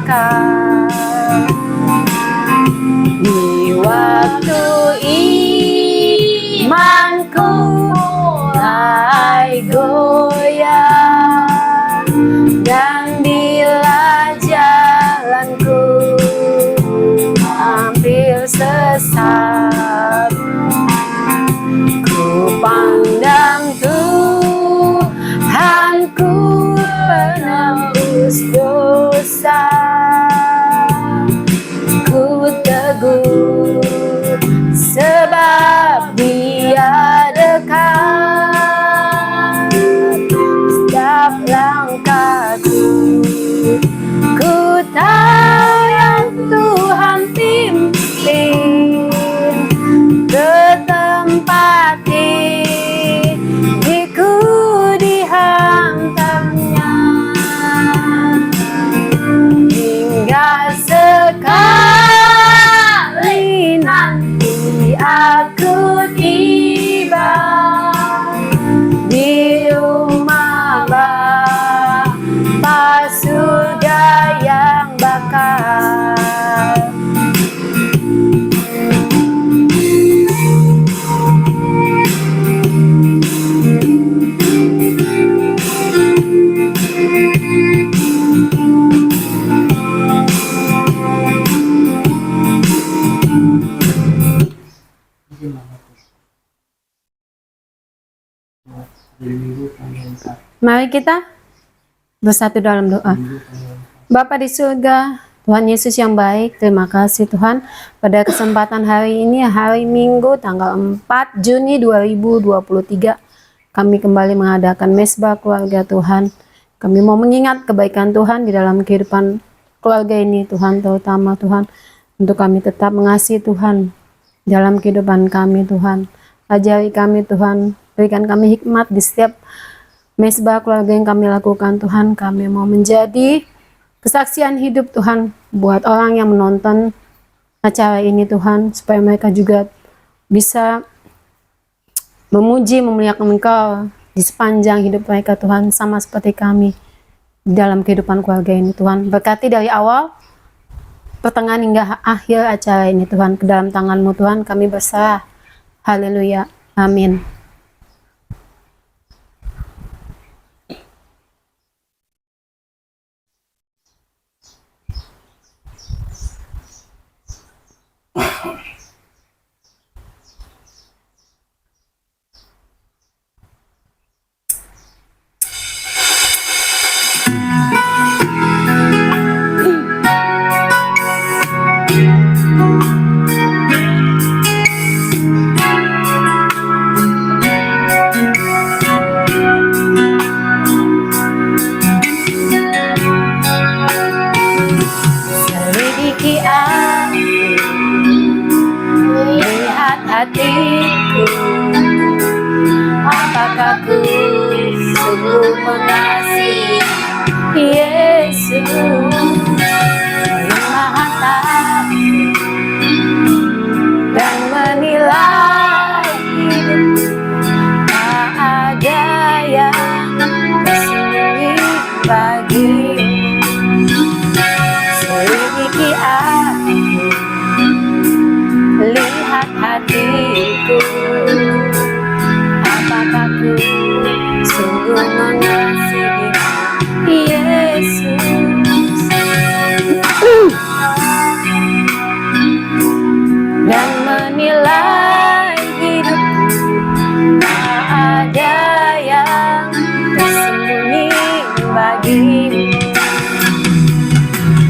kekal. Di waktu imanku mulai goyah, dan bila jalanku hampir sesat, ku pandang Tuhanku penebus dosa. Ku teguh sebab Dia dekat. Setiap langkahku, ku tahu yang Tuhan pimpin ke tempat diriku dihantarnya. Hingga sekali nanti aku tiba di rumah Bapa surga yang bakal. Mari kita bersatu dalam doa. Bapa di surga, Tuhan Yesus yang baik, terima kasih Tuhan pada kesempatan hari ini, hari Minggu tanggal 4 Juni 2023, kami kembali mengadakan mesbah keluarga Tuhan. Kami mau mengingat kebaikan Tuhan di dalam kehidupan keluarga ini Tuhan, terutama Tuhan untuk kami tetap mengasihi Tuhan dalam kehidupan kami Tuhan. Ajari kami Tuhan, berikan kami hikmat di setiap mesbah keluarga yang kami lakukan Tuhan. Kami mau menjadi kesaksian hidup Tuhan buat orang yang menonton acara ini Tuhan, supaya mereka juga bisa memuji, memuliakan Engkau di sepanjang hidup mereka Tuhan, sama seperti kami di dalam kehidupan keluarga ini Tuhan. Berkati dari awal, pertengahan hingga akhir acara ini Tuhan, ke dalam tangan-Mu Tuhan kami berserah. Haleluya, amin. Hatiku, apakah ku sungguh mengasihi Yesus yang Maha Tahu dan menilai hidupku? Tak ada yang tersembunyi bagimu. Selidiki aku, lihat hatiku, apakah ku sungguh mengasihi Yesus dan menilai hidupku? Tak ada yang tersembunyi bagimu.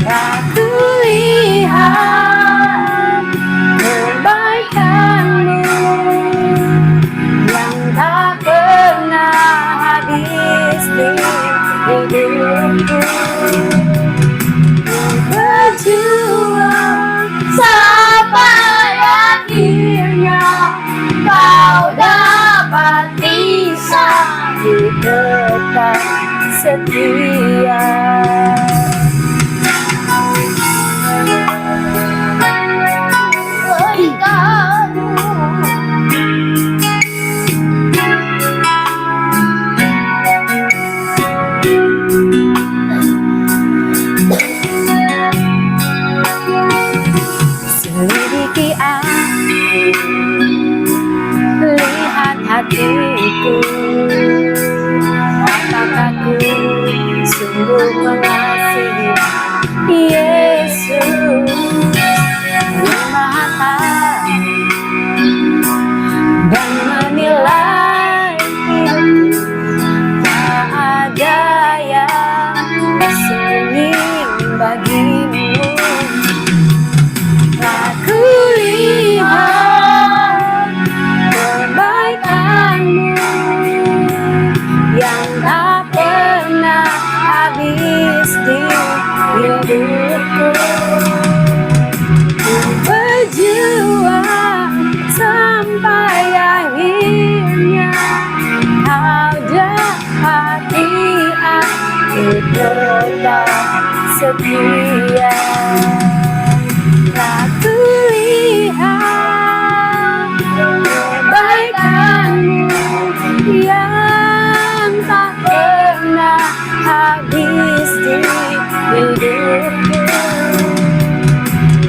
Aku lihat kebaikan-Mu yang tak pernah habis di hidupku. Berjuang sampai akhirnya Kau dapati aku tetap setia. hatiku. Apakah ku sungguh mengasihi Yesus yang Maha Tahu dan menilai hidupku? Tak ada yang sunyi bagimu. Aku lihat kebaikanmu yang tak pernah habis di hidupku. Ku berjuang sampai akhirnya kau dapati aku tetap setia. Aku lihat kebaikanmu yang tak pernah habis di hidupku.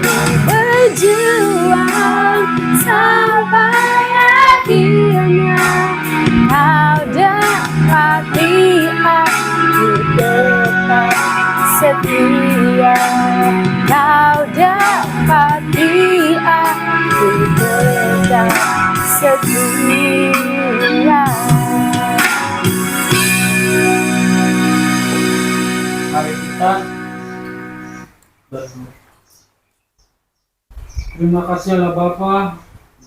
Ku berjuang sampai akhirnya kau dapati aku tetap setia. Kau dapati aku tetap setia. Mari kita berdoa. Terima kasih Allah Bapa,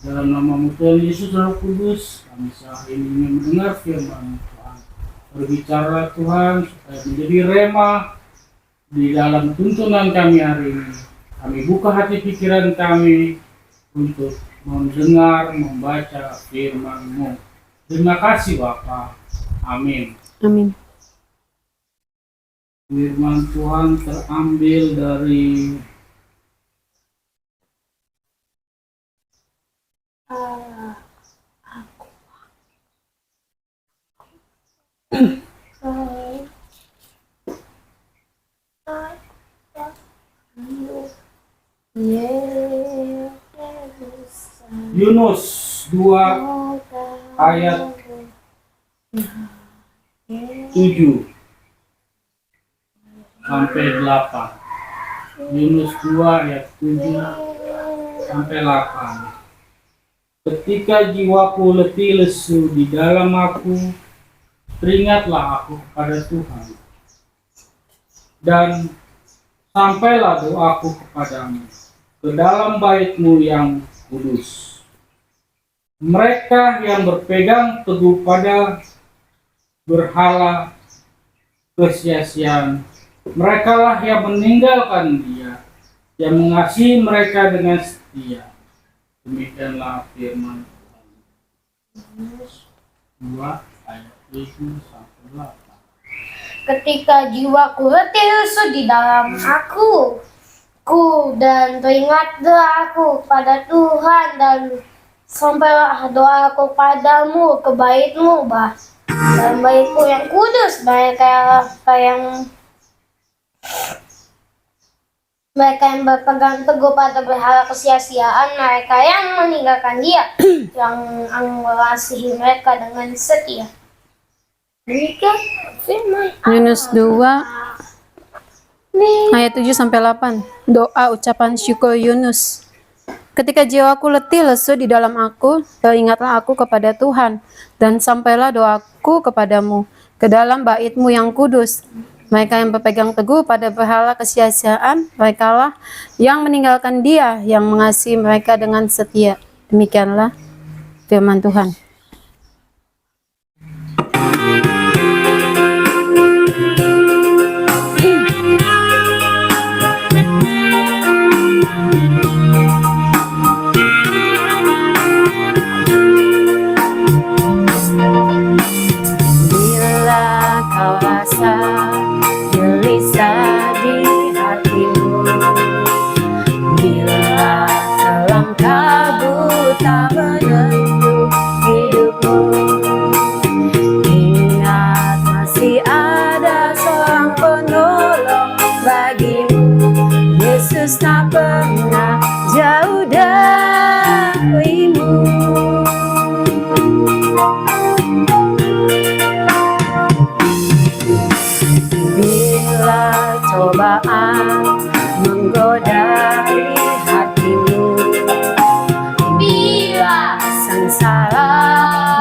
dalam nama Tuhan Yesus Roh Kudus, kami saat ini ingin mendengar firman Tuhan. Berbicara Tuhan supaya menjadi rema di dalam tuntunan kami hari ini. Kami buka hati pikiran kami untuk mendengar, membaca firman-Mu. Terima kasih Bapa. Amin. Amin. Firman Tuhan terambil dari Yunus 2 ayat 7 sampai 8. Yunus 2 ayat 7 sampai 8. Ketika jiwaku letih lesu di dalam aku, teringatlah aku kepada Tuhan, dan sampailah doaku kepadamu ke dalam bait-Mu yang kudus. Mereka yang berpegang teguh pada berhala kesia-siaan, merekalah yang meninggalkan Dia, yang mengasihi mereka dengan setia. Demikianlah firman Tuhan. 2 ayat 7 sampai 8. Ketika jiwaku letih lesu di dalam aku, dan teringat doaku pada Tuhan, dan sampailah doaku padamu ke bait-Mu, dan bait-Mu yang kudus. Mereka yang berpegang teguh pada berhala kesia-siaan, mereka yang meninggalkan Dia, yang mengasihi mereka dengan setia. Demikian firman Yunus 2 ayat 7 sampai 8. Doa ucapan syukur Yunus. Ketika jiwaku letih lesu di dalam aku, teringatlah aku kepada Tuhan, dan sampailah doaku kepadamu ke dalam bait-Mu yang kudus. Mereka yang berpegang teguh pada berhala kesia-siaan, merekalah yang meninggalkan Dia, yang mengasihi mereka dengan setia. Demikianlah firman Tuhan. Yesus tak pernah jauh darimu. menggodai hatimu. Bila sengsara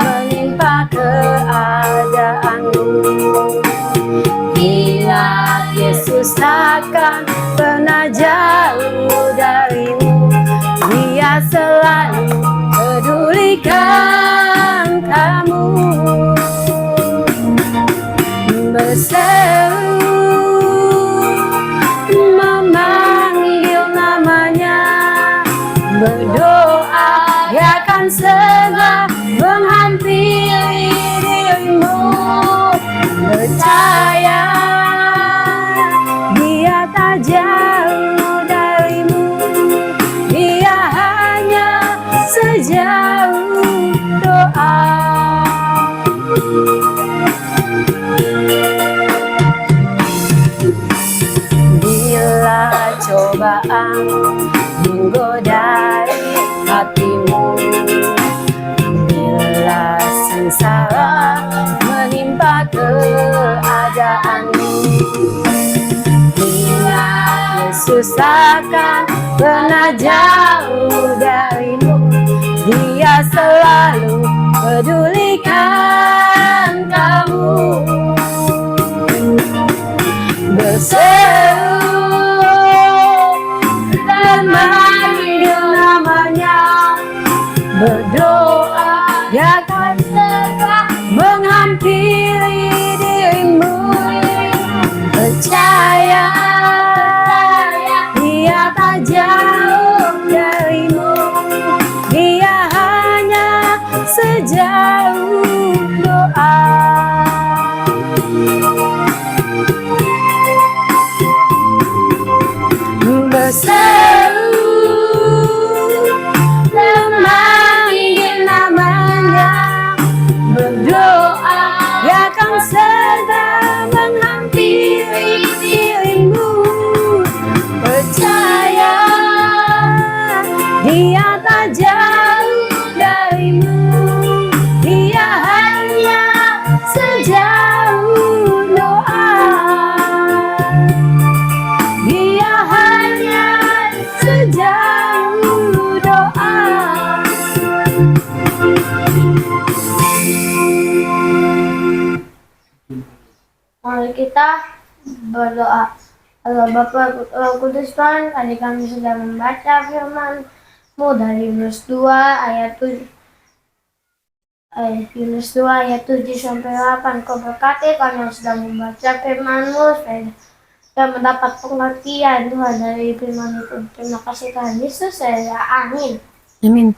menimpa keadaanmu, ingat Yesus takkan pernah jauh darimu. Dia selalu pedulikan kamu. Berseru memanggil namanya, berdoa dia akan segera menghampiri dirimu. Percaya dia tak jauh darimu, dia hanya sejauh doa. Bila cobaan menggodai hatimu, bila sengsara menimpa keadaanmu, ingat Yesus akan pernah jauh darimu. Dia selalu pedulikan kamu. Berseru dan memanggil namanya, berdoa dia akan segera menghampiri dirimu. Percaya dia tak jauh darimu, dia hanya sejauh doa. Berseru memanggil namanya, berdoa dia akan segera menghampiri dirimu. Percaya dia tak jauh darimu, dia hanya sejauh doa. Dia hanya sejauh doa. Mari kita berdoa. Allah Bapa, Putra, Roh Kudus, Tuhan, tadi kami sudah membaca firman-Mu dari Yunus 2 ayat 7 sampai 8. Kau berkati kami yang sudah membaca firman-Mu supaya kita mendapat pengertian Tuhan dari firman itu. Terima kasih Tuhan Yesus. Amin. Amin.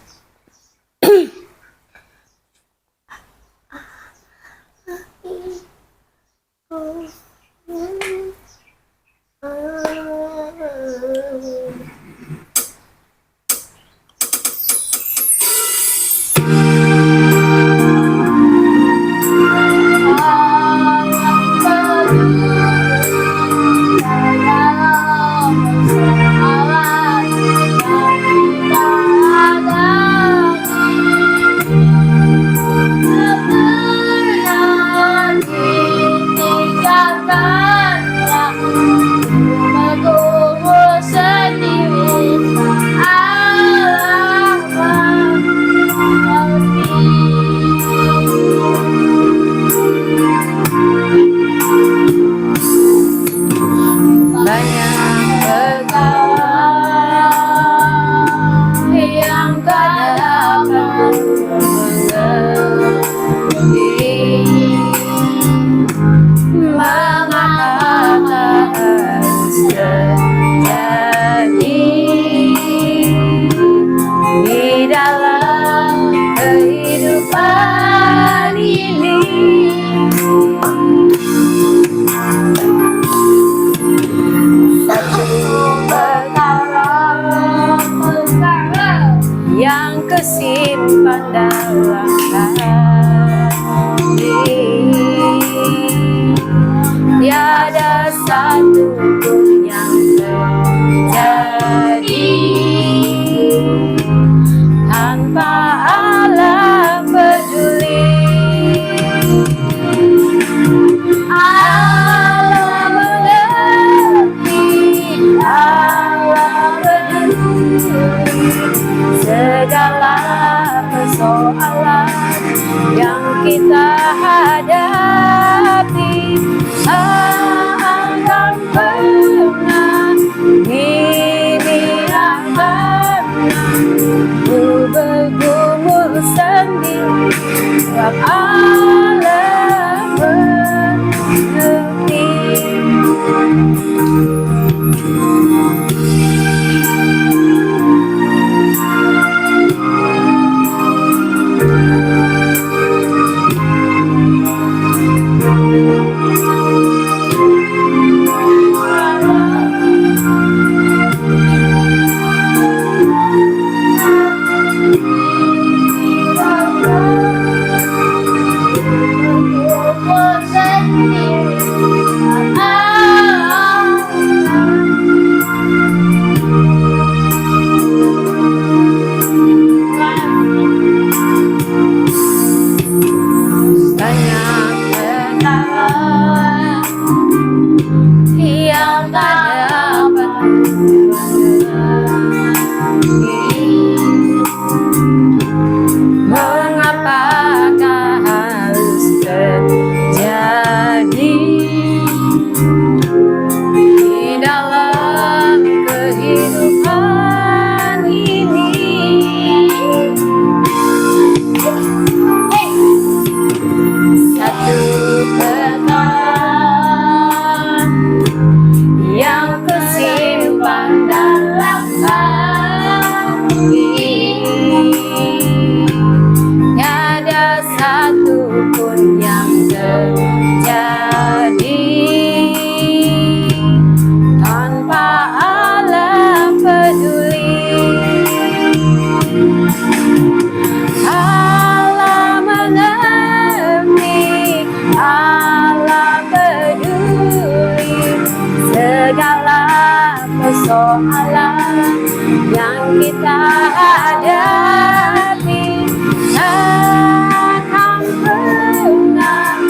persoalan yang kita hadapi takkan pernah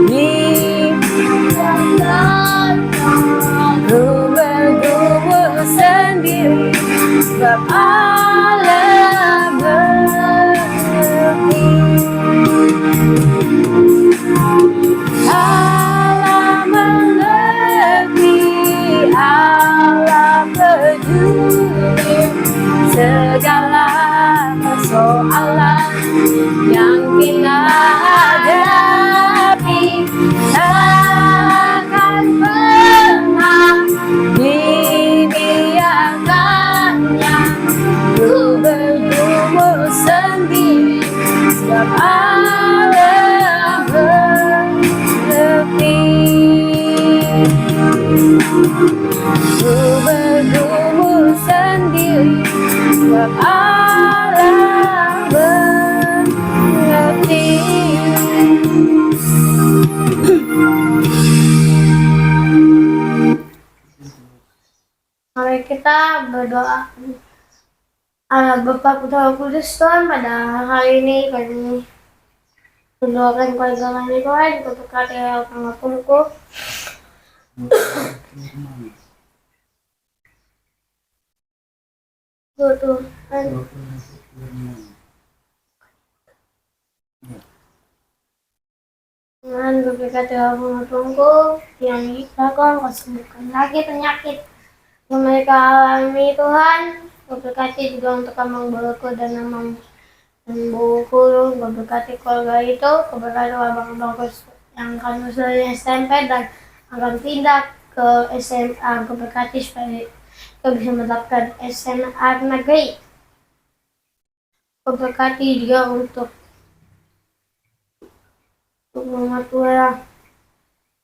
dibiarkan ku bergumul sendiri sebab Allah mengerti. Allah mengerti, Allah peduli segala persoalan yang kita hadapi takkan pernah dibiarkannya ku bergumul sendiri sebab Allah mengerti. Ku bergumul sendiri sebab Allah mengerti. Mari kita berdoa. Allah Bapa Putra Roh Kudus Tuhan, pada hari ini kami mendoakan keluarga kami Tuhan, untuk berkati almarhumku. Tuhan, Tuhan berkati almarhumku yang dilakukan kesembuhkan lagi penyakit yang mereka alami Tuhan. Berkati juga untuk Abang Boloku dan Abang Boloku, berkati keluarga itu, berkati abang-abang yang akan lulus SMP dan akan pindah ke SMA, berkati supaya kita bisa mendapatkan SMA negeri. Berkati juga untuk Mama Tua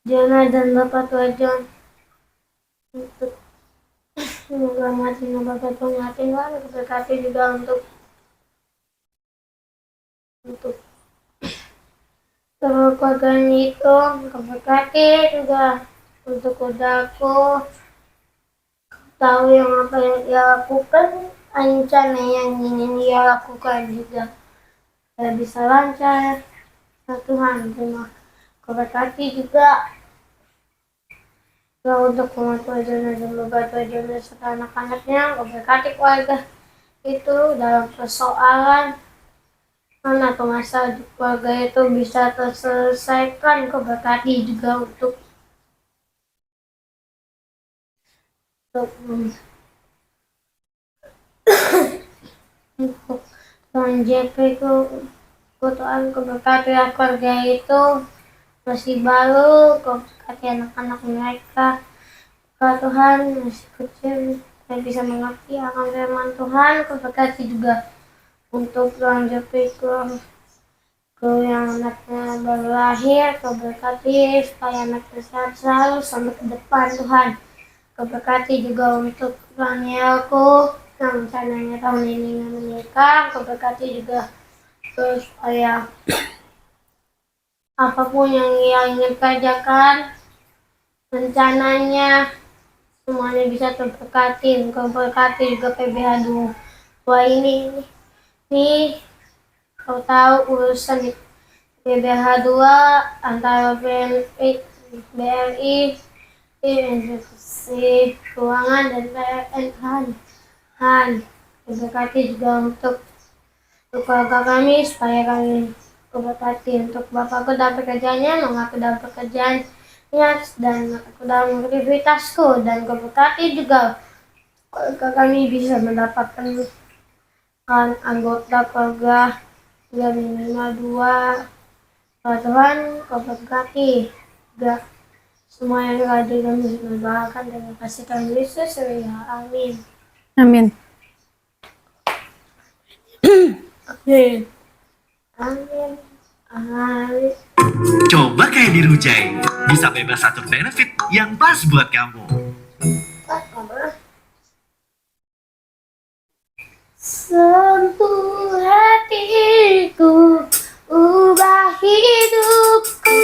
Jona dan Bapak Tua Jon, untuk semoga mati Bapak Tua Ngatin, berkati juga untuk keluarga itu, berkati juga untuk kudaku, tahu yang apa yang dia lakukan, rencana yang ingin dia lakukan juga bisa lancar. Tuhan, terima kasih juga untuk Bapak Jona dan Bapak Tua Jona serta anak-anaknya. Berkati keluarga itu dalam persoalan atau masalah di keluarga itu bisa terselesaikan. Berkati juga untuk Tuhan JP itu Tuhan, berkati keluarga itu masih baru, berkati anak-anak mereka. Tuhan masih kecil, saya bisa mengerti akan firman Tuhan. Berkati juga untuk Tuhan JP ke yang anaknya baru lahir. Berkati supaya anaknya sehat selalu sampai ke depan Tuhan. Berkati juga untuk Tuhan Yelko yang rencananya tahun ini menikah. Berkati juga supaya apapun yang ia ingin kerjakan, rencananya semuanya bisa terberkati. Berkati juga PBH 2 ini kau tahu urusan di PBH 2 antara BRI, Institusi Keuangan dan PNH. Berkati juga untuk keluarga kami supaya kami berkati untuk Bapakku dalam pekerjaannya, Mamaku dalam pekerjaannya, dan aku dalam aktivitasku, dan berkati juga keluarga kami bisa mendapatkan anggota keluarga yang minimal 2. Tuhan, kau berkati juga semua yang hadir dan mendoakan. Terima kasih Tuhan Yesus, ya amin. Amin. Amin. Amin. Amin. Coba kayak di Rujai, bisa bebas atur benefit yang pas buat kamu. Sentuh hatiku, ubah hidupku.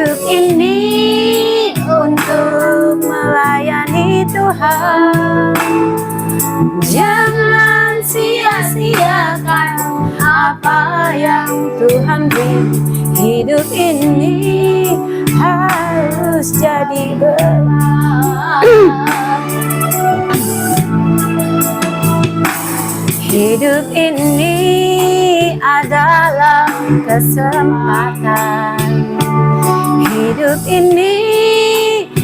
hidup ini untuk melayani Tuhan. Jangan sia-siakan apa yang Tuhan beri. Hidup ini harus jadi berkat. Hidup ini adalah kesempatan. Hidup ini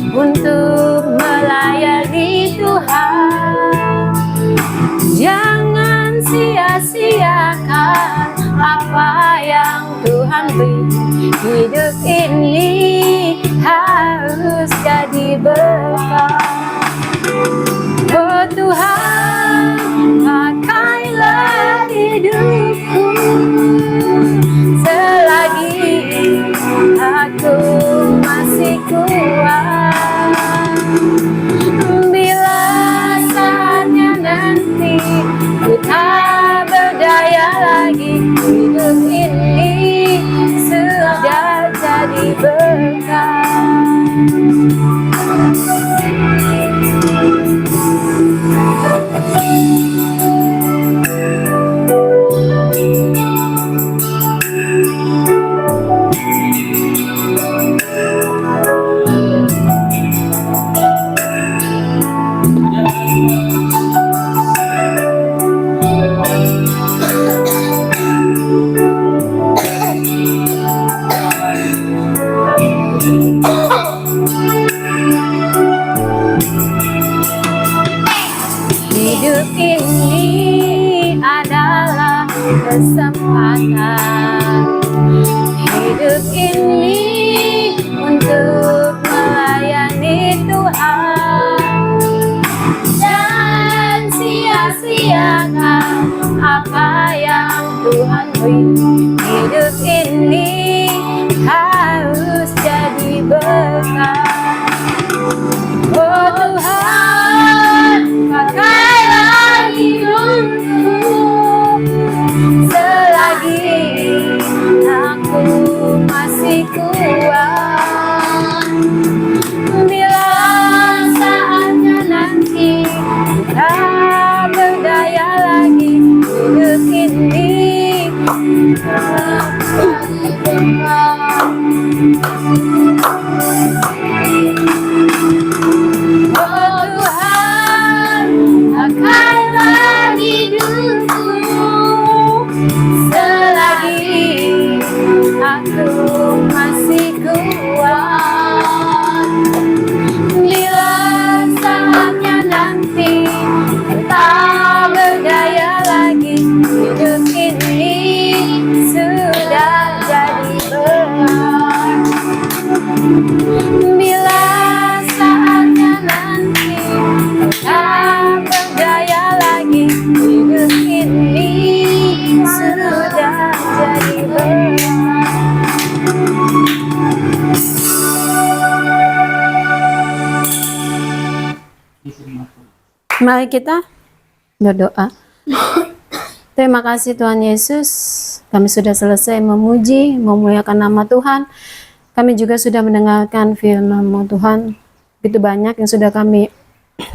untuk melayani Tuhan. Jangan sia-siakan apa yang Tuhan beri. Hidup ini harus jadi berkat. Oh Tuhan, pakailah hidupku selagi aku masih kuat. Bila saatnya nanti ku tak berdaya lagi, hidup ini sudah jadi berkat. Hidup ini adalah kesempatan. Hidup ini untuk melayani Tuhan. Jangan sia-siakan apa yang Tuhan beri. Hidup ini harus jadi berkat. Oh Tuhan, pakailah hidupku selagi aku masih kuat. Bila saatnya nanti tak berdaya lagi, hidup ini oh Tuhan, pakailah hidupku selagi aku masih kuat. Bila saatnya nanti tak berdaya lagi, hidup ini sudah jadi berkat. Bila saatnya nanti tak berdaya lagi, hidup ini sudah jadi berkat. Mari kita berdoa. Terima kasih Tuhan Yesus, kami sudah selesai memuji, memuliakan nama Tuhan. Kami juga sudah mendengarkan firman-Mu Tuhan. Begitu banyak yang sudah kami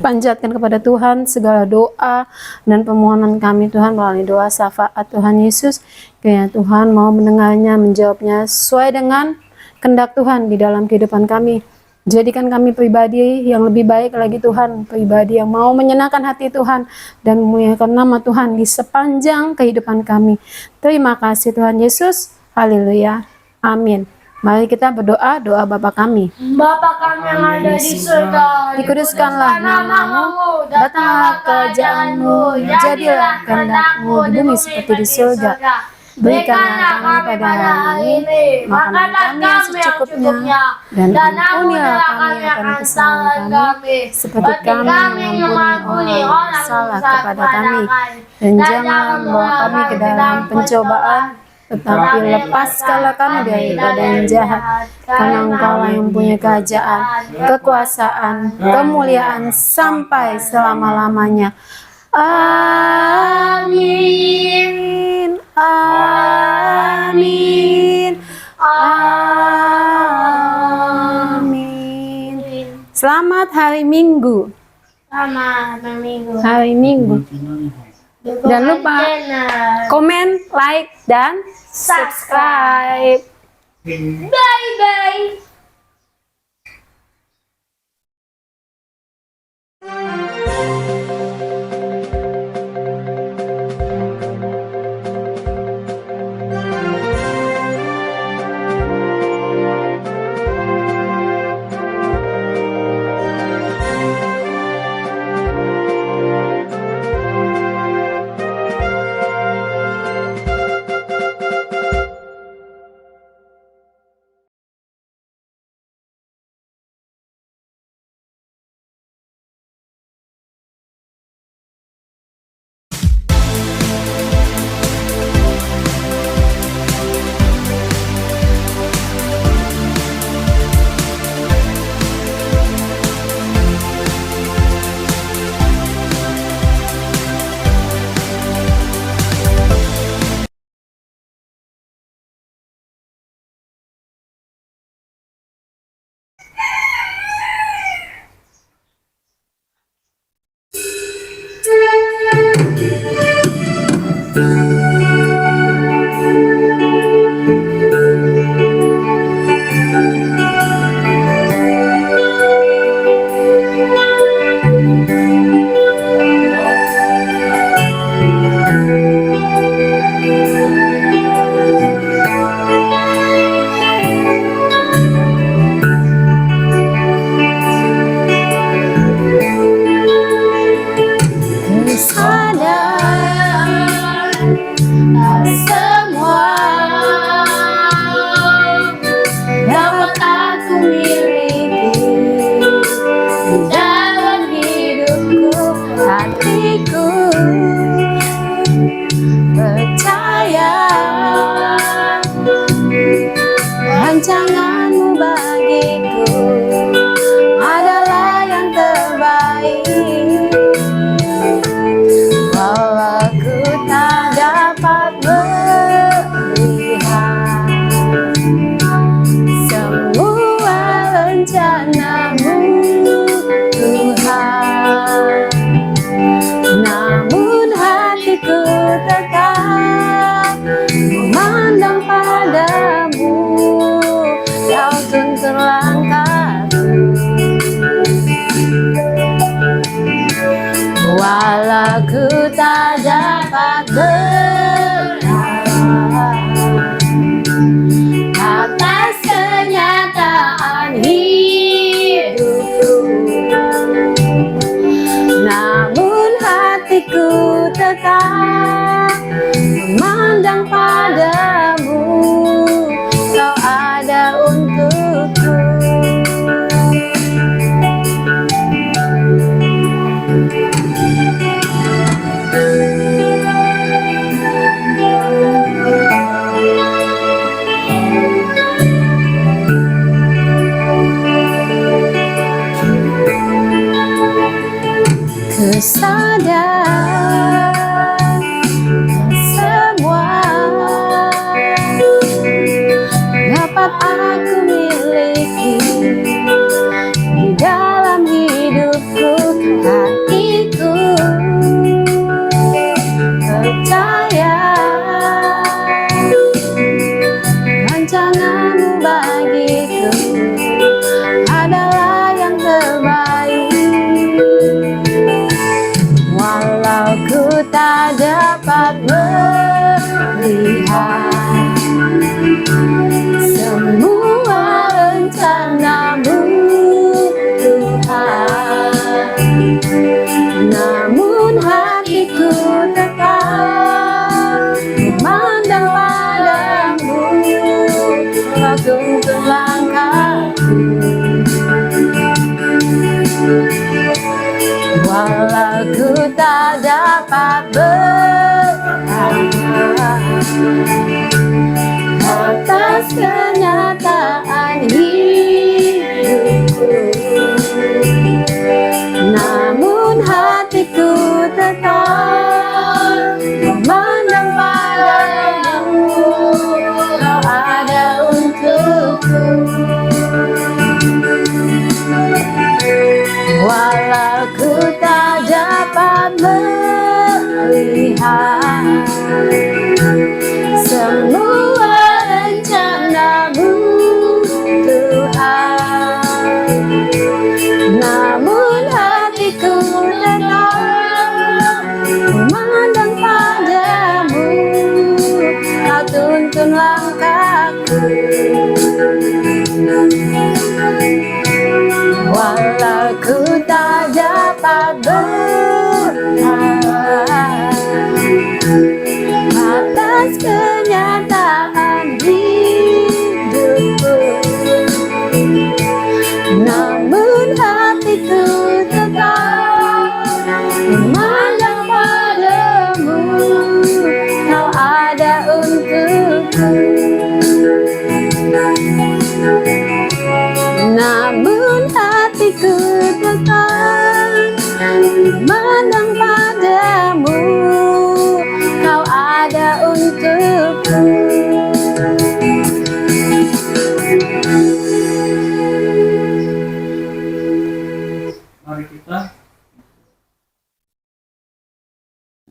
panjatkan kepada Tuhan, segala doa dan permohonan kami Tuhan melalui doa syafaat Tuhan Yesus. Kiranya Tuhan mau mendengarnya, menjawabnya sesuai dengan kehendak Tuhan di dalam kehidupan kami. Jadikan kami pribadi yang lebih baik lagi Tuhan, pribadi yang mau menyenangkan hati Tuhan dan memuliakan nama Tuhan di sepanjang kehidupan kami. Terima kasih Tuhan Yesus. Haleluya. Amin. Mari kita berdoa, doa Bapa kami. Bapa kami yang ada di surga, Dikuduskanlah namamu, datanglah kerajaan-Mu, jadilah kehendak-Mu di bumi seperti di surga. Berikanlah kami pada hari ini makanan kami yang secukupnya, dan ampunilah kami akan kesalahan kami, seperti kami mengampuni orang yang salah kepada kami. Dan jangan membawa kami ke dalam pencobaan, tetapi lepaskanlah kami daripada yang jahat. Karena Engkau-lah yang punya kerajaan, kekuasaan, kemuliaan sampai selama-lamanya. Amin. Amin. Amin. Selamat hari Minggu. Selamat minggu. Hari Minggu. Dukung Jangan lupa channel. komen, like, dan subscribe. Bye bye. Semua dapat aku miliki di dalam hidupku, hatiku percaya rancanganmu bagiku adalah yang terbaik. Walau ku tak dapat melihat semua rencanamu, Tuhan, namun hatiku tetap memandang padamu. Kau tuntun langkahku, walau ku tak dapat berharap atas kenyataan hidupku, namun hatiku tetap memandang padamu. Kau ada untukku. Ku sadar semua dapat aku miliki di dalam hidupku, hatiku percaya rancanganmu bagiku adalah yang terbaik.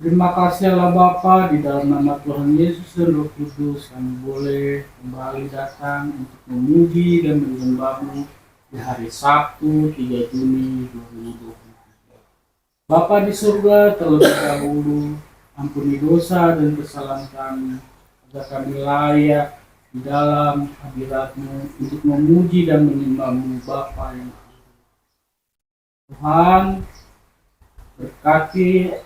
Terima kasih Allah Bapa, di dalam nama Tuhan Yesus dan Roh Kudus kami boleh kembali datang untuk memuji dan menyembah-Mu di hari Sabtu 3 Juni 2023. Bapa di surga, terlebih dahulu ampuni dosa dan kesalahan kami, agar kami layak di dalam hadirat-Mu untuk memuji dan menyembah-Mu Bapa yang Tuhan. Berkati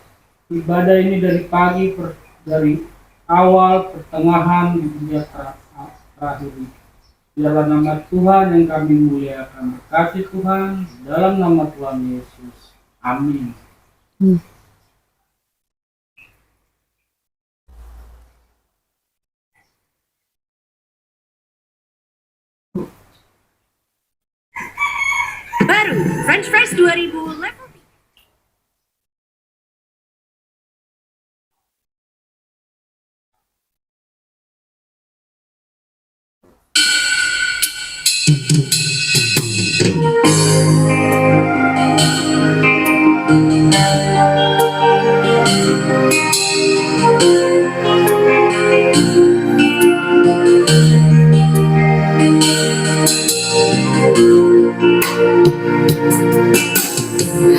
ibadah ini dari pagi, dari awal, pertengahan, hingga terakhir. Biarlah nama Tuhan yang kami muliakan. Berkati Tuhan, dalam nama Tuhan Yesus. Amin. Baru French Fries 2000 level.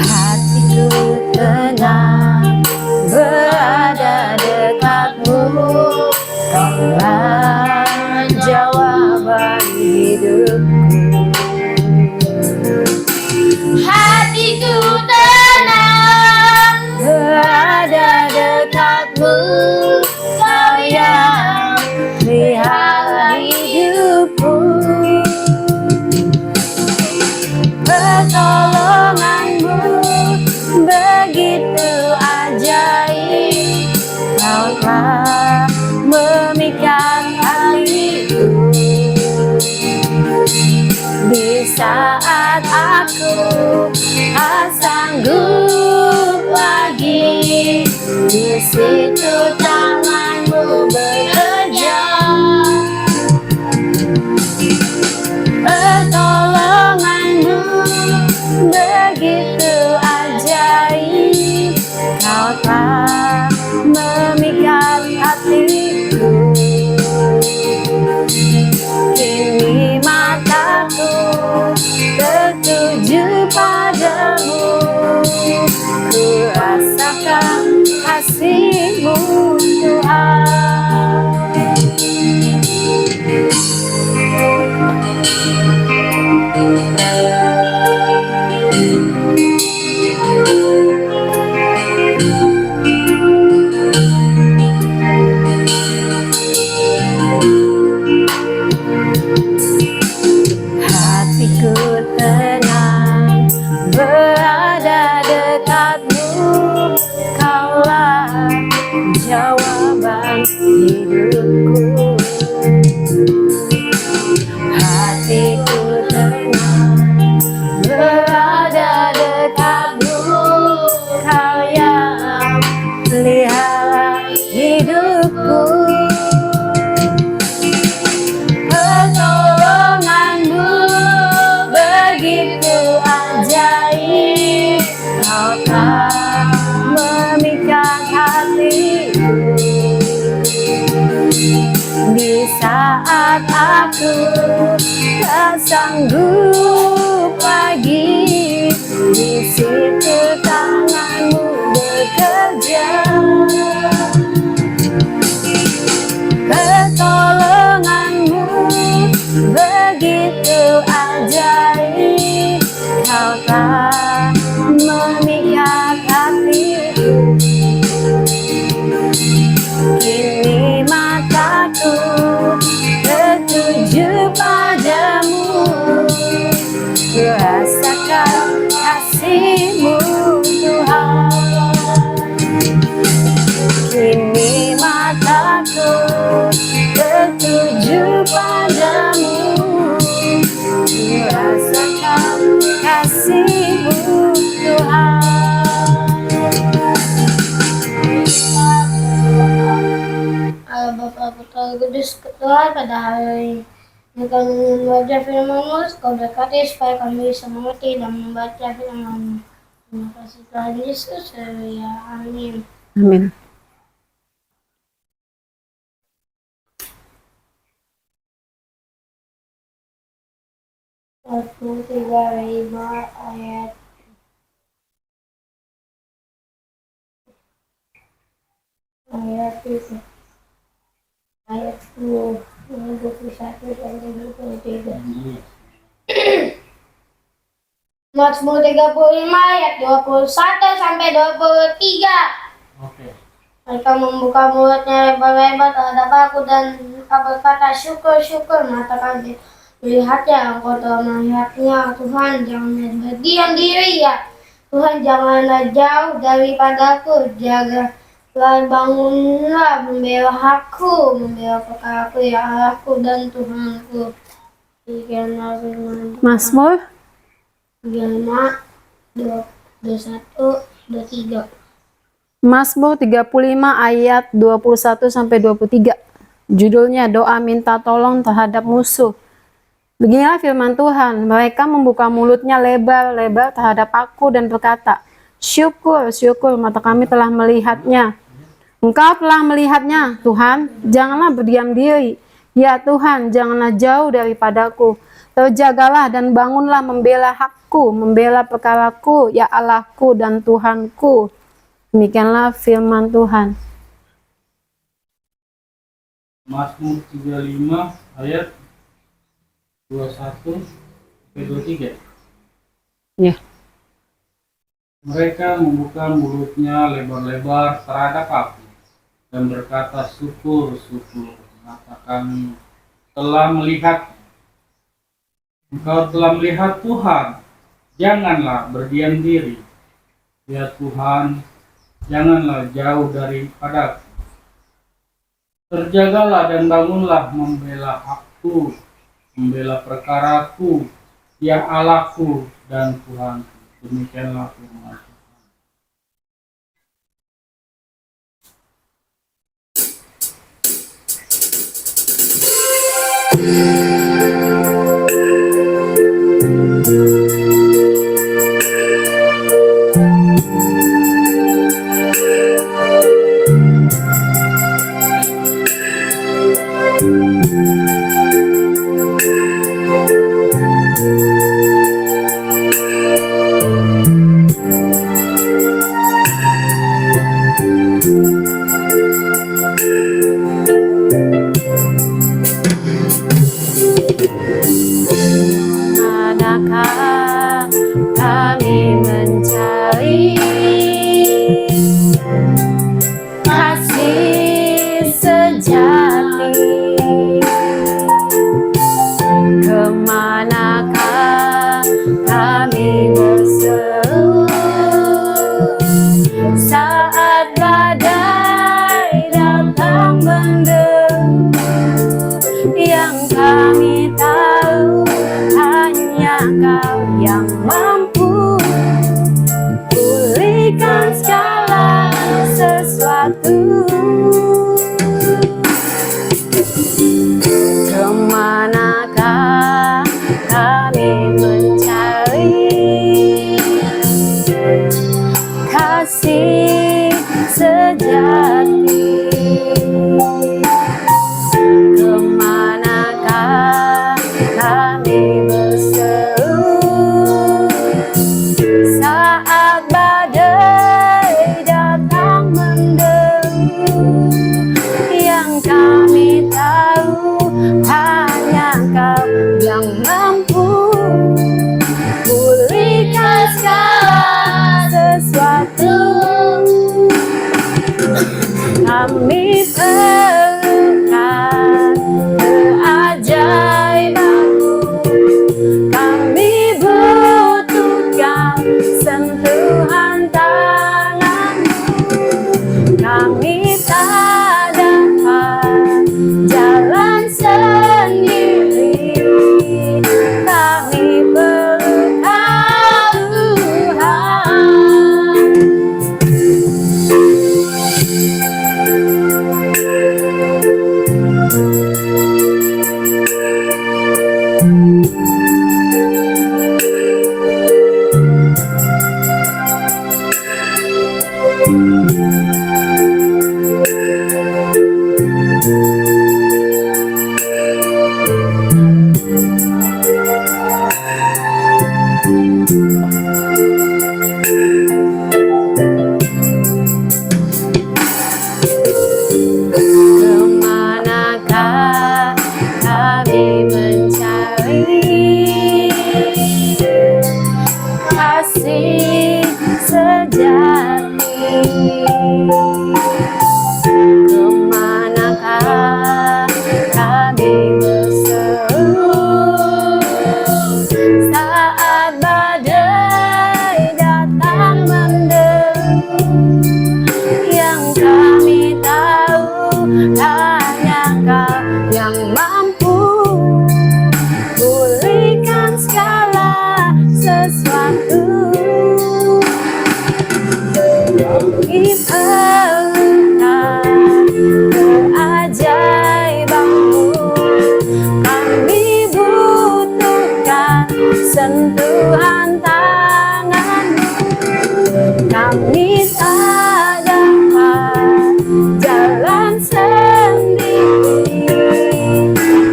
Hatiku tenang berada dekatmu, Kaulah jawaban hidupku. Hatiku tenang Berada dekatmu, Kau yang pelihara hidupku. Pertolonganmu begitu ajaib, Kau telah memikat hatiku. Di saat aku tak sanggup lagi, di situ tanganmu bekerja. Pertolonganmu begitu ajaib, Kau telah memikat hatiku. Kini mataku tertuju padamu, ku rasakan kasih-Mu Tuhan. Hatiku tenang berada dekatmu, Kaulah jawaban hidupku. Hatiku tenang berada dekatmu, Kau yang pelihara hidupku. Pertolonganmu begitu ajaib, Kau telah memikat hatiku. Di saat aku tak sanggup lagi, di situ tanganmu bekerja. Pertolonganmu begitu ajaib, Kau telah memikat hatiku. Kini mataku tertuju padamu, ku rasakan kasih-Mu Tuhan. Kini mataku tertuju padamu, ku rasakan kasih-Mu Tuhan. Allah Bapa Putra Kudus Ketua pada hari ini kami membaca firman-Mu, Kau berkati supaya kami bisa mengerti dan membaca firman-Mu. Terima kasih Tuhan Yesus, ya amin. Amin. Satu tiga lima ayat itu ayat 21 sampai 23. Mazmur 35 ayat 21 sampai 23. Oke. Mereka membuka mulutnya lebar-lebar terhadap aku dan mereka berkata, syukur, syukur, mata kami melihatnya, engkau telah melihatnya, Tuhan, jangan berdiam diri ya. Tuhan, janganlah jauh daripadaku, jagalah, bangunlah, membela aku, membela perkaraku, ya Allahku dan Tuhanku. Demikianlah firman Tuhan. Mazmur 5, 21, 23. Mazmur 35 ayat 21 sampai 23. Judulnya doa minta tolong terhadap musuh. Beginilah firman Tuhan, mereka membuka mulutnya lebar-lebar terhadap aku dan berkata, syukur, syukur, mata kami telah melihatnya. Engkau telah melihatnya, Tuhan, janganlah berdiam diri. Ya Tuhan, janganlah jauh daripadaku. Terjagalah dan bangunlah membela hakku, membela perkaraku, ya Allahku dan Tuhanku. Demikianlah firman Tuhan. Mazmur 35 ayat 21 sampai 23. Ya. Mereka membuka mulutnya lebar-lebar terhadap aku dan berkata, syukur, syukur, mata kami telah melihat. Engkau telah melihat, Tuhan, janganlah berdiam diri. Ya Tuhan, janganlah jauh daripadaku. Terjagalah dan bangunlah membela hakku, membela perkaraku, ya Allahku dan Tuhanku. Demikianlah firman Tuhan. Adakah kami mencari kasih sejati? Kemanakah kami berseru saat badai datang menderu? Yang kami tahu hanya Kau yang mampu pulihkan segala sesuatu. Kemanakah kami mencari kasih sejati? Kemanakah kami berseru saat badai datang menderu? Yang kami tahu hanya Kau yang mampu pulihkan segala sesuatu. Kami perlukan keajaiban-Mu, kami butuhkan sentuhan tangan-Mu. Kami tak dapat jalan sendiri, kami perlu Kau, Tuhan. Kemanakah kami mencari kasih sejati? Kemanakah kami berseru saat badai datang menderu? Yang kami tahu hanya Kau yang mampu pulihkan segala sesuatu. Kami perlukan keajaiban-Mu, kami butuhkan sentuhan tangan-Mu. Kami tak dapat jalan sendiri,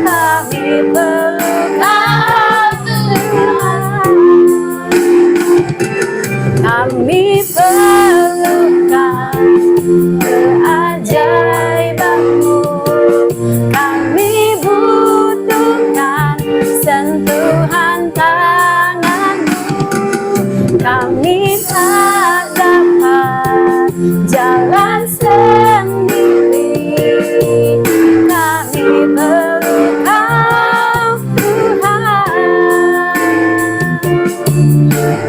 kami perlu Kau Tuhan. Kami perlukan keajaiban-Mu, kami butuhkan sentuhan tangan-Mu. Kami tak dapat jalan sendiri, kami perlu Kau Tuhan.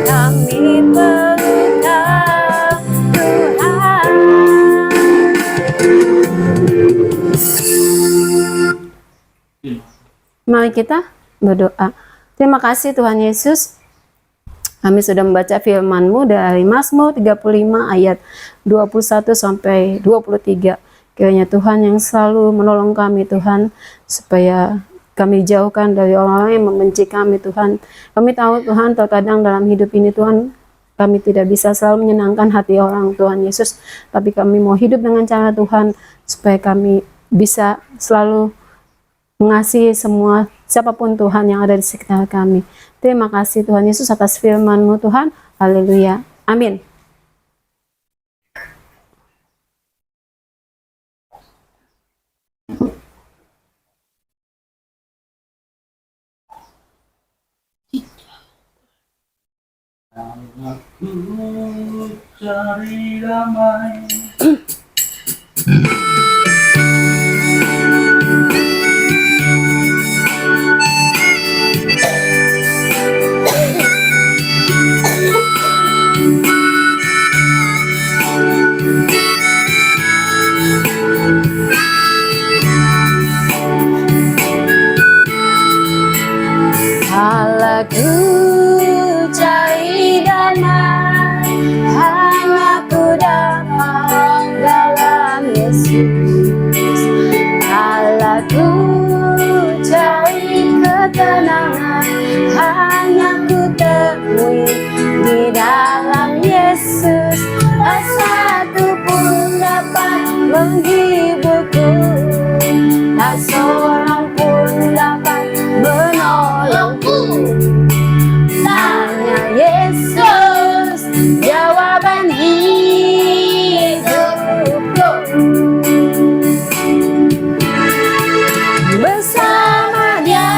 Kami perlu Kau Tuhan. Mari kita berdoa. Terima kasih Tuhan Yesus. Kami sudah membaca firman-Mu dari Mazmur 35 ayat 21 sampai 23. Kiranya Tuhan yang selalu menolong kami Tuhan, supaya kami jauhkan dari orang-orang yang membenci kami Tuhan. Kami tahu Tuhan, terkadang dalam hidup ini Tuhan, kami tidak bisa selalu menyenangkan hati orang Tuhan Yesus. Tapi kami mau hidup dengan cara Tuhan, supaya kami bisa selalu mengasihi semua siapapun Tuhan yang ada di sekitar kami. Terima kasih Tuhan Yesus atas firman-Mu Tuhan. Haleluya. Amin. Aku cari damai. Aku cari damai, hanya ku dapat dalam Yesus. Kalau ku cari ketenangan, hanya ku temui di dalam Yesus. Tak satu pun dapat menghiburku, tak seorang pun dapat menolongku. Hanya Yesus jawaban hidupku. Bersama Dia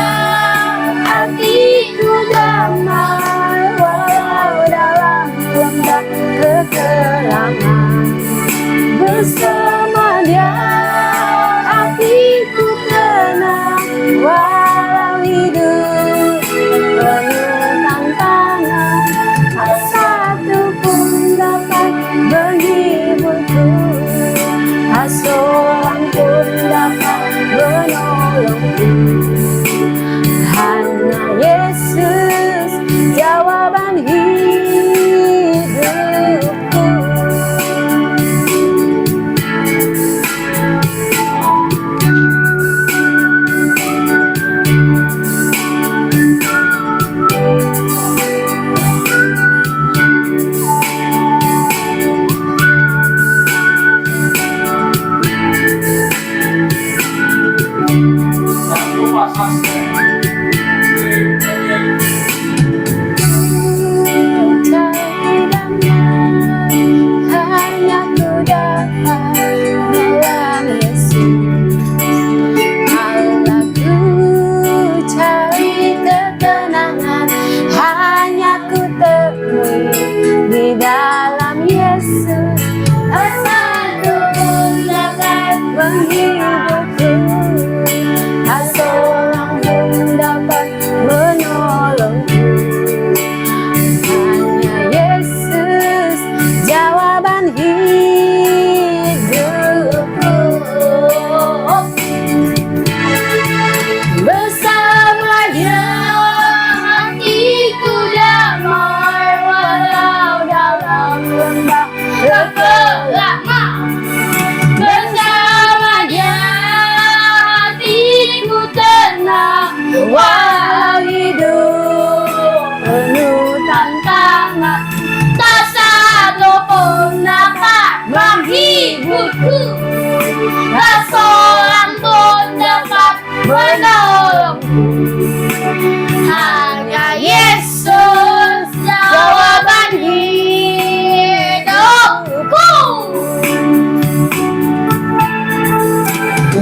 menghibulku. Tak seorang pun dapat menolongku. Hanya Yesus jawaban hidupku.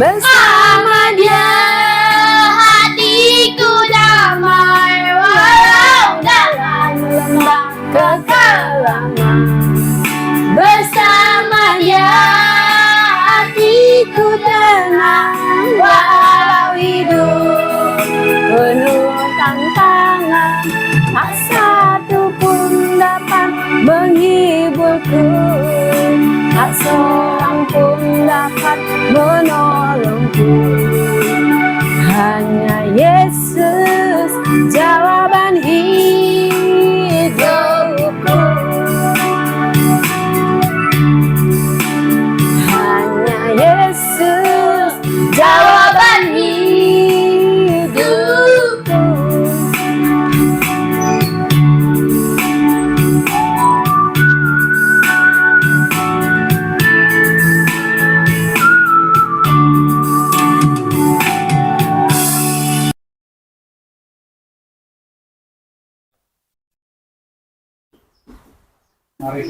Bersama Dia hatiku damai, walau dalam lembah kekelaman. Bersama Dia hatiku tenang, walau hidup penuh tantangan. Tak satu pun dapat menghiburku, tak seorang pun dapat menolongku. Hanya Yesus jawaban hidupku. Hanya Yesus jawaban hidupku. Mari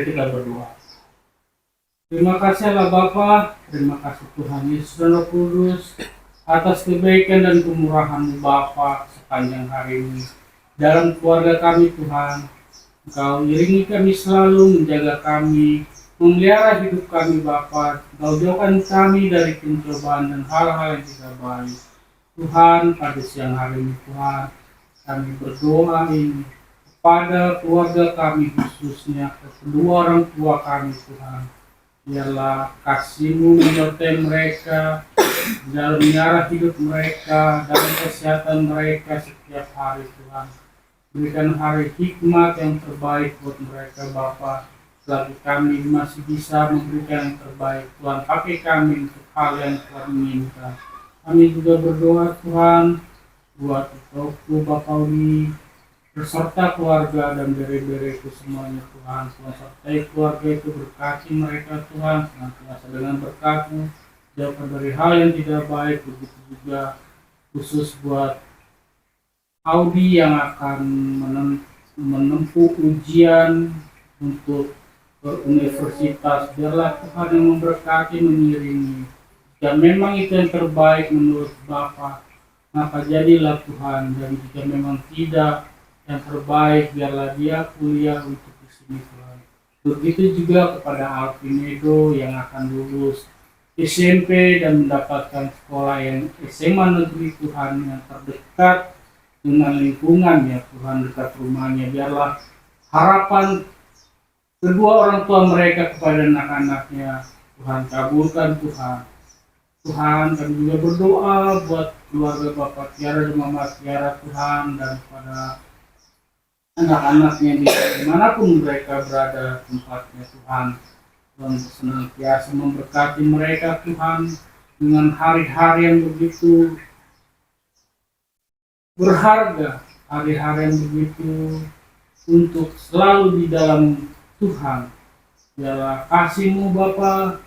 kita berdoa. Terima kasih Allah Bapa, terima kasih Tuhan Yesus dan Roh Kudus atas kebaikan dan kemurahan-Mu Bapa sepanjang hari ini dalam keluarga kami Tuhan. Engkau iringi kami selalu, menjaga kami, memelihara hidup kami Bapa. Engkau jauhkan kami dari pencobaan dan hal-hal yang tidak baik. Tuhan, pada siang hari ini Tuhan, kami berdoa ini pada keluarga kami, khususnya kedua orang tua kami Tuhan. Biarlah kasih-Mu menyertai mereka dalam menyarah hidup mereka, dalam kesehatan mereka setiap hari Tuhan. Berikan hari hikmat yang terbaik buat mereka Bapa. Selagi kami masih bisa memberikan yang terbaik Tuhan, pakai kami untuk hal yang Tuhan inginkan. Kami juga berdoa Tuhan buat Toko Bapak Uli beserta keluarga dan bere-bere itu semuanya Tuhan. Tuhan sertai keluarga itu, berkati mereka Tuhan, senantiasa dengan berkat-Mu, jauhkan dari hal yang tidak baik. Begitu juga khusus buat Audi yang akan menempuh ujian untuk universitas. Biarlah Tuhan yang memberkati, mengiringi. Jika memang itu yang terbaik menurut Bapa, maka jadilah Tuhan. Dan jika memang tidak yang terbaik, biarlah dia kuliah untuk di sini Tuhan. Begitu juga kepada Alpinedo yang akan lulus SMP dan mendapatkan sekolah yang SMA negeri Tuhan, yang terdekat dengan lingkungan ya Tuhan, dekat rumahnya. Biarlah harapan kedua orang tua mereka kepada anak-anaknya Tuhan kabulkan Tuhan. Tuhan, kami juga berdoa buat keluarga Bapak Tiara dan Mama Tiara Tuhan, dan pada anak-anaknya di dimanapun mereka berada tempatnya Tuhan. Tuhan senantiasa memberkati mereka Tuhan dengan hari-hari yang begitu berharga, hari-hari yang begitu untuk selalu di dalam Tuhan. Biarlah kasih-Mu Bapa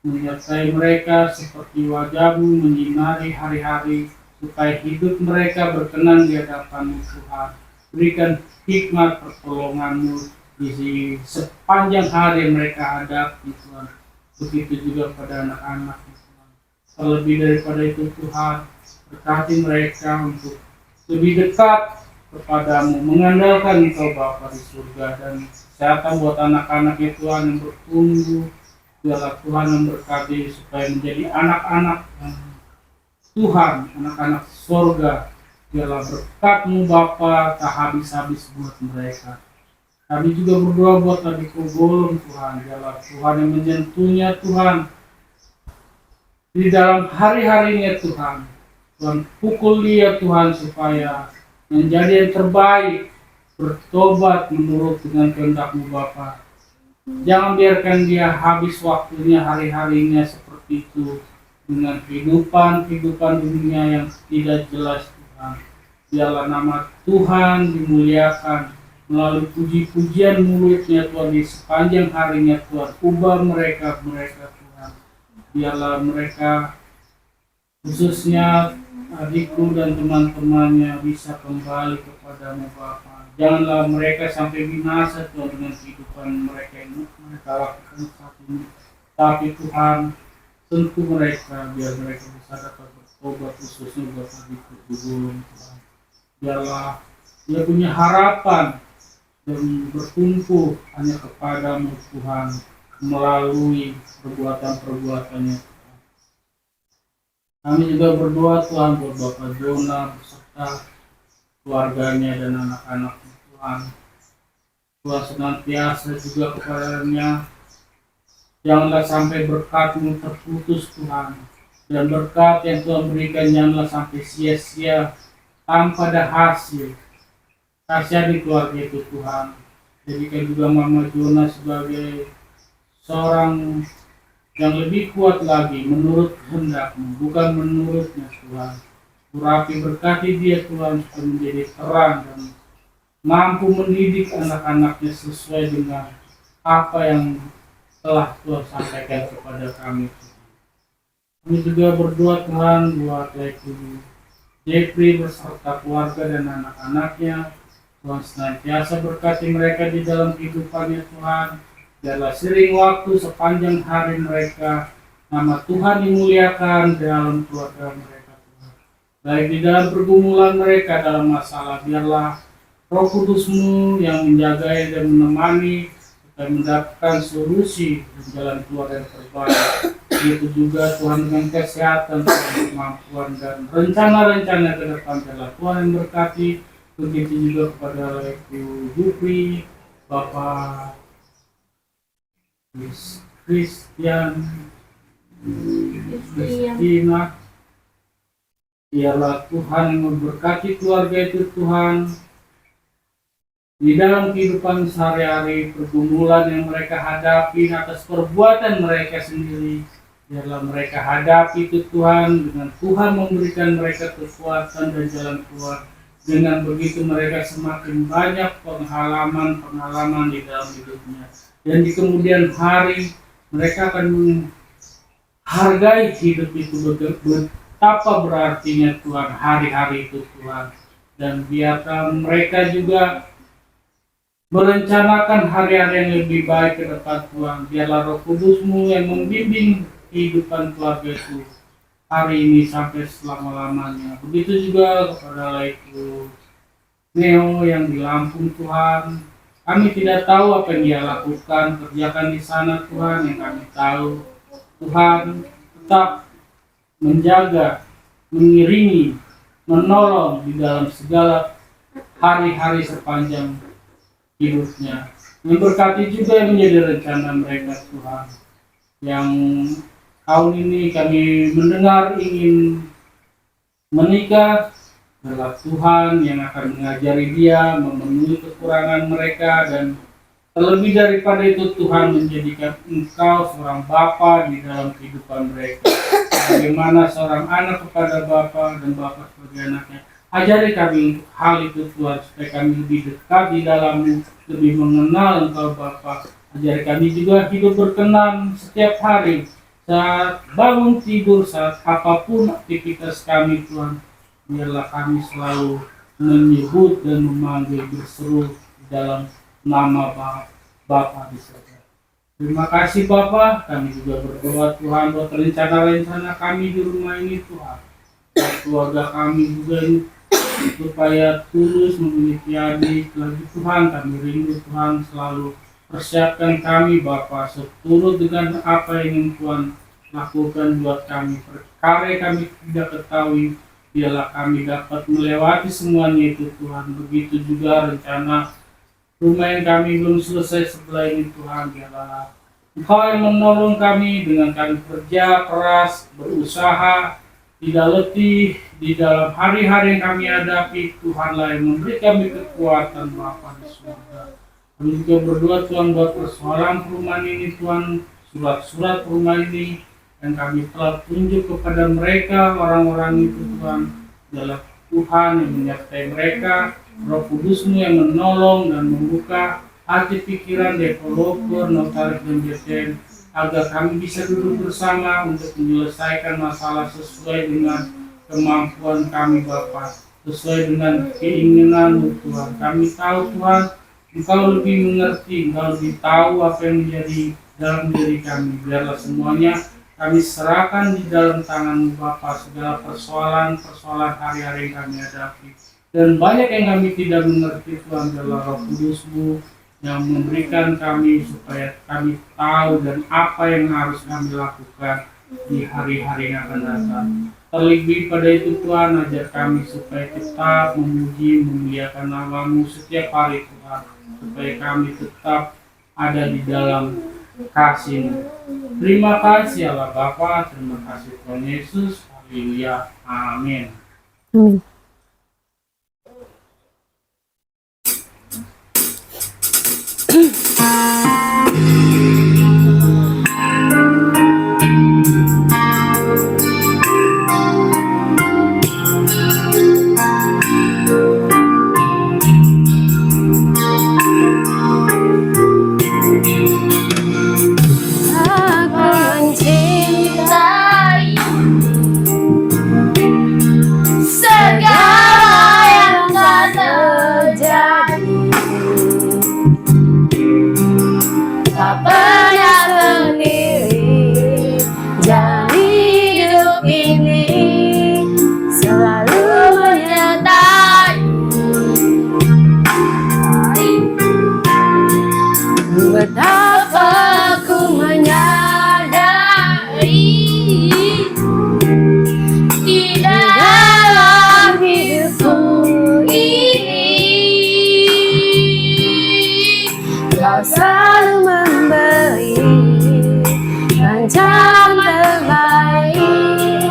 menyertai mereka seperti wajah-Mu menyinari hari-hari, supaya hidup mereka berkenan di hadapan-Mu Tuhan. Berikan hikmat pertolongan-Mu di sepanjang hari yang mereka hadapi Tuhan. Begitu juga pada anak-anak Tuhan. Terlebih daripada itu Tuhan, berkati mereka untuk lebih dekat kepadamu, mengandalkan Engkau Bapa di surga, dan kesehatan buat anak-anaknya Tuhan yang bertumbuh. Biarlah Tuhan memberkati supaya menjadi anak-anak Tuhan, anak-anak surga. Biarlah berkat-Mu Bapa tak habis-habis buat mereka. Kami juga berdoa buat adikku Golong Tuhan. Biarlah Tuhan yang menyentuhnya Tuhan di dalam hari-harinya Tuhan. Tuhan pukul dia Tuhan supaya menjadi yang terbaik, bertobat menurut dengan kehendak-Mu Bapa. Jangan biarkan dia habis waktunya, hari-harinya seperti itu dengan kehidupan dunia yang tidak jelas Tuhan. Biarlah nama Tuhan dimuliakan melalui puji-pujian mulutnya Tuhan di sepanjang harinya Tuhan. Ubah mereka Tuhan. Biarlah mereka khususnya adikku dan teman-temannya bisa kembali kepadamu Bapa. Janganlah mereka sampai binasa Tuhan dengan kehidupan mereka yang mereka lakukan saat ini. Tapi Tuhan, tentu mereka biar mereka bisa dapat bertobat khususnya buat adikku Gugulung Tuhan. Biarlah dia punya harapan dan bertumpu hanya kepadamu Tuhan melalui perbuatan-perbuatannya. Kami juga berdoa Tuhan buat Bapak Jona beserta keluarganya dan anak-anaknya Tuhan. Tuhan senantiasa juga kepadanya. Janganlah sampai berkat-Mu terputus Tuhan. Dan berkat yang Tuhan berikan janganlah sampai sia-sia tanpa ada hasil. Kasihani keluarga itu Tuhan. Jadikan juga Mama Jona sebagai seorang yang lebih kuat lagi menurut kehendak-Mu, bukan menurutnya Tuhan. Urapi berkati dia Tuhan supaya menjadi terang dan mampu mendidik anak-anaknya sesuai dengan apa yang telah Tuhan sampaikan kepada kami. Kami juga berdoa Tuhan buat Leku Jeffrey beserta keluarga dan anak-anaknya. Tuhan senantiasa berkati mereka di dalam kehidupannya Tuhan. Biarlah sering waktu sepanjang hari mereka nama Tuhan dimuliakan dalam keluarga mereka Tuhan. Baik di dalam pergumulan mereka dalam masalah, biarlah Roh Kudus-Mu yang menjaga dan menemani supaya mendapatkan solusi dan jalan keluar yang terbaik. Begitu juga Tuhan dengan kesehatan, kemampuan dan rencana-rencana ke depan adalah Tuhan yang berkati. Begitu juga kepada Ibu Jupri, Bapak Christian, Christina. Biarlah Tuhan yang memberkati keluarga itu Tuhan. Di dalam kehidupan sehari-hari, pergumulan yang mereka hadapi atas perbuatan mereka sendiri, biarlah mereka hadapi itu Tuhan, dengan Tuhan memberikan mereka kekuatan dan jalan keluar. Dengan begitu mereka semakin banyak pengalaman di dalam hidupnya. Dan di kemudian hari mereka akan menghargai hidup itu betapa berartinya Tuhan hari-hari itu Tuhan. Dan biarkan mereka juga merencanakan hari-hari yang lebih baik ke depan Tuhan. Biarlah Roh Kudus-Mu yang membimbing kehidupan keluarga itu hari ini sampai selama-lamanya. Begitu juga kepada Laiku Neo yang di Lampung Tuhan. Kami tidak tahu apa yang dia lakukan, kerjakan di sana Tuhan. Yang kami tahu Tuhan tetap menjaga, mengiringi, menolong di dalam segala hari-hari sepanjang hidupnya. Memberkati juga yang menjadi rencana mereka Tuhan. Yang tahun ini kami mendengar ingin menikah, adalah Tuhan yang akan mengajari dia memenuhi kekurangan mereka, dan terlebih daripada itu Tuhan menjadikan engkau seorang bapa di dalam kehidupan mereka. Bagaimana seorang anak kepada bapa dan bapa sebagai anaknya. Ajari kami untuk hal itu Tuhan, supaya kami lebih dekat di dalam-Mu, lebih mengenal engkau Bapa. Ajari kami juga hidup berkenan setiap hari, saat bangun tidur, saat apapun aktivitas kami Tuhan. Biarlah kami selalu menyebut dan memanggil berseru di dalam nama Bapa di surga. Terima kasih Bapa. Kami juga berdoa Tuhan buat rencana-rencana kami di rumah ini Tuhan. Buat keluarga kami juga ini, supaya tulus memiliki adik lagi Tuhan. Kami rindu Tuhan selalu persiapkan kami Bapa seturut dengan apa yang ingin Tuhan lakukan buat kami. Perkara yang kami tidak ketahui, biarlah kami dapat melewati semuanya itu Tuhan. Begitu juga rencana rumah yang kami belum selesai sebelah ini Tuhan. Biarlah Engkau yang menolong kami dengan kami kerja keras, berusaha, tidak letih di dalam hari-hari yang kami hadapi. Tuhanlah yang memberi kami kekuatan Bapa di surga. Kami juga berdoa Tuhan buat persoalan perumahan ini Tuhan, surat-surat rumah ini yang kami telah tunjuk kepada mereka orang-orang itu Tuhan. Tuhan yang menyertai mereka, Roh Kudus-Mu yang menolong dan membuka hati pikiran developer, notaris dan dirjen, agar kami bisa duduk bersama untuk menyelesaikan masalah sesuai dengan kemampuan kami Bapa, sesuai dengan keinginan-Mu Tuhan. Kami tahu Tuhan, Engkau lebih mengerti, Engkau lebih tahu apa yang menjadi dalam diri kami. Biarlah semuanya kami serahkan di dalam tangan-Mu Bapa, segala persoalan-persoalan hari-hari yang kami hadapi. Dan banyak yang kami tidak mengerti Tuhan, adalah Roh Kudus-Mu yang memberikan kami supaya kami tahu dan apa yang harus kami lakukan di hari-hari yang akan datang. Terlebih pada itu Tuhan, ajar kami supaya tetap memuji, memuliakan nama-Mu setiap hari Tuhan, supaya kami tetap ada di dalam kasih-Mu. Terima kasih Allah Bapa, terima kasih Tuhan Yesus, haleluya, amin. Amin. Aku mencintai segala yang telah terjadi, tak pernah sendiri. Jalani hidup ini selalu menyertai. Betapa aku menyadari di dalam hidupku ini, Kau selalu memberi rencana terbaik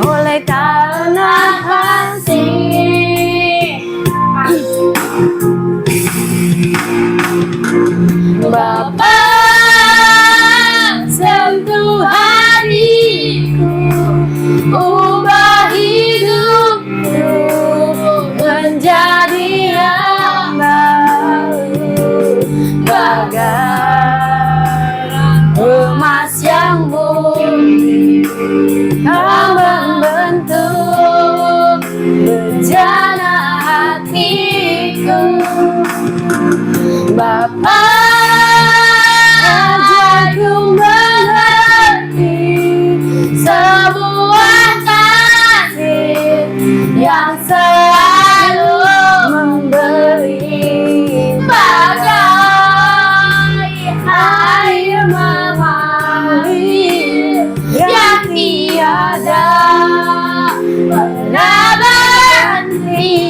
oleh karena kasih. Bapa, sentuh hatiku, ubah hidupku menjadi yang baru, bagai emas yang murni. Kau membentuk rencana hatiku. Bapa, ajarku mengerti sebuah kasih yang selalu memberi, bagai air mengalir yang tiada pernah berhenti.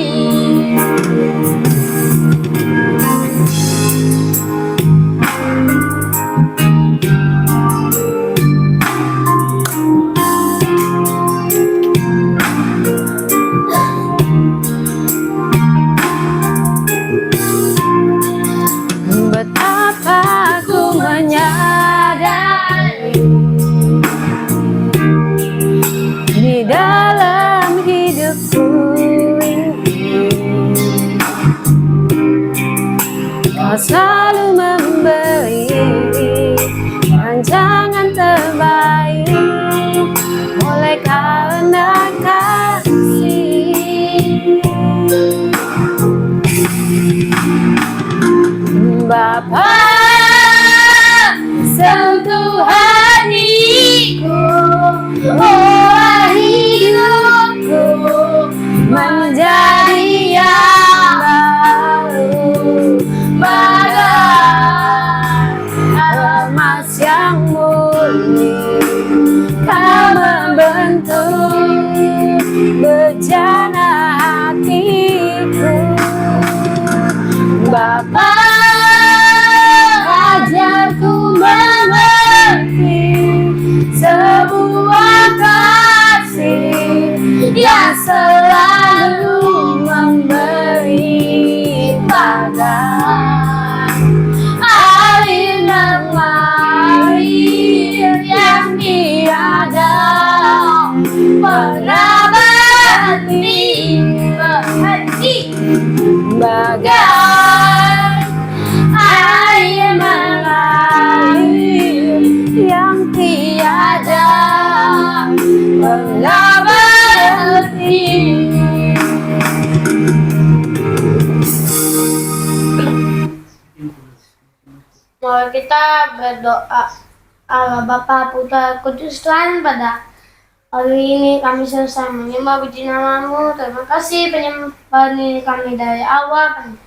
Betapa aku menyadari di dalam hidupku ini, Kau selalu memberi rancangan terbaik oleh karena kasih. Bapa, sentuh hatiku, ubah hidupku menjadi yang baru, bagai emas yang murni. Kau membentuk rencana hatiku. Bapa, ajarku mengerti sebuah kasih yang selalu memberi, bagai air mengalir yang tiada pernah berhenti. Mari kita berdoa. Allah Bapa, Putra, Kudus Tuhan, pada hari ini kami selesai menyembah puji namamu. Terima kasih penyembahan ini kami dari awal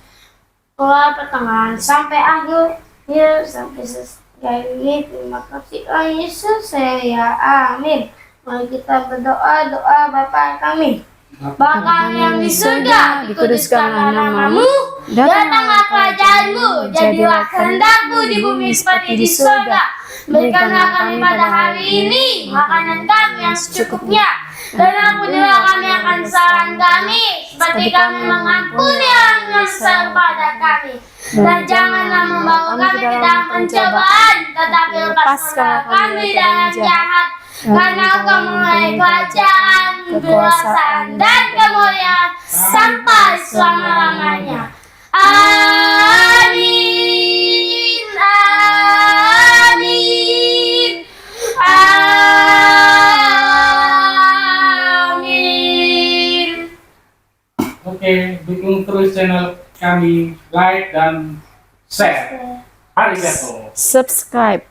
pertengahan sampai akhir. Ya, sampai selesai ini. Terima kasih Tuhan Yesus. Ya, amin. Mari kita berdoa, doa Bapa kami. Bapa kami yang di surga, dikuduskanlah namamu, datanglah kerajaanmu, jadilah kehendakmu di bumi seperti di surga. Berikanlah kami pada hari ini makanan kami yang secukupnya, dan ampunilah kami akan kesalahan kami, seperti kami mengampuni orang yang bersalah pada kami. Dan janganlah membawa kami ke dalam pencobaan, tetapi lepaskanlah kami dari yang jahat. Karena Engkau memulai kerajaan, kekuasaan, dan kemuliaan sampai selama-lamanya. Amin. Amin. Amin. Oke, dukung terus channel kami, like dan share. Arigato. Subscribe.